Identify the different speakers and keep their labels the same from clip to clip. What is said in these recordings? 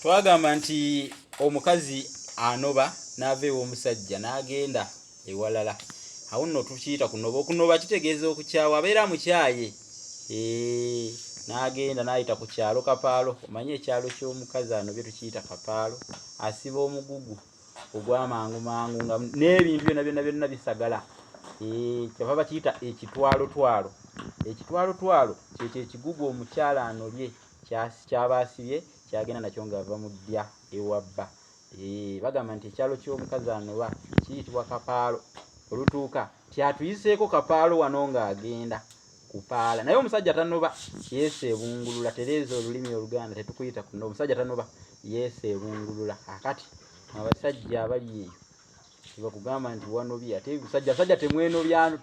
Speaker 1: Twagamba nti omukazi anoba n'ava ew'omusajja n'agenda ewalala. Awo nno tukiyita kunoba. Okunoba kitegeeza okukyawa, abeera mukyaye. N'agenda n'ayita ku kyalo Kapaalo. Omanye ekyalo ky'omukazi anobye tukiyita Kapaalo. Asiba omugugu ogw'amangu mangu nga n'ebintu byonna bisagala. Kyava bakiyita ekitwalotwalo. Ekitwalotwalo kyekyo ekigugu omukyala anobye kyaba asibye kyagenda nakyo ng'ava mu ddya ewabba. Bagamba nti ekyalo ky'omukazi anoba kiyitibwa Kapaalo. Olutuuka tyatuyiseeko Kapaalo wano ng'agenda kupaala. Naye omusajja tanoba, yeesebungulula. Tereeza olulimi Oluganda tetukuyita kunoba. Omusajja tanoba, yeesebungulula. Akati abasajja abali eyo tebakugamba nti wanobye ate abasajja temwenobyano,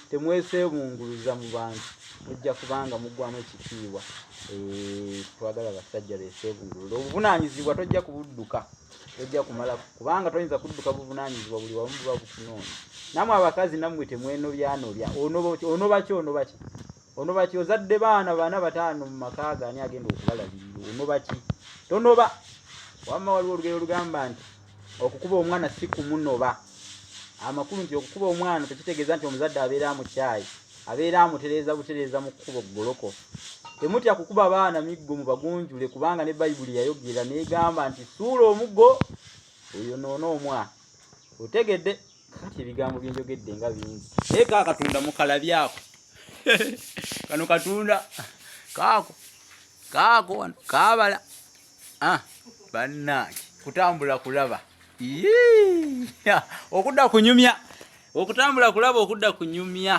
Speaker 1: temwesebunguluza mu bantu. Mujja kubanga muggwamu ekitiibwa. Twagala abasajja beesebungulula. Obuvunaanyizibwa tojja kubudduka. Tojja kumala kubanga toyinza kudduka buvunaanyizibwa buli wamu buba bukunoonya. Nammwe abakazi nammwe temwenobyanobya. Onoba ki? Ozadde baana 4 5 mu maka gaani agenda okubalabirira. Onoba ki? Tonoba. Wamma waliwo olugero olugamba nti okukuba omwana si kumunoba. Amakulu nti okukuba omwana tekitegeeza nti omuzadde abeera amukyaye. Abeera amutereeza butereeza mu kkubo golokofu. Temutya kukuba baana miggo mu bagunjule kubanga ne Bayibuli yayogera n'egamba nti suula omuggo oyonoona omwana. Otegedde kati ebigambo bye njogedde nga bingi. Eka Katunda mukalabyako. Kano Katunda kaako wano kaabala. Bannange kutambula kulaba. Okudda kunyumya. Okutambula kulaba okudda kunyumya.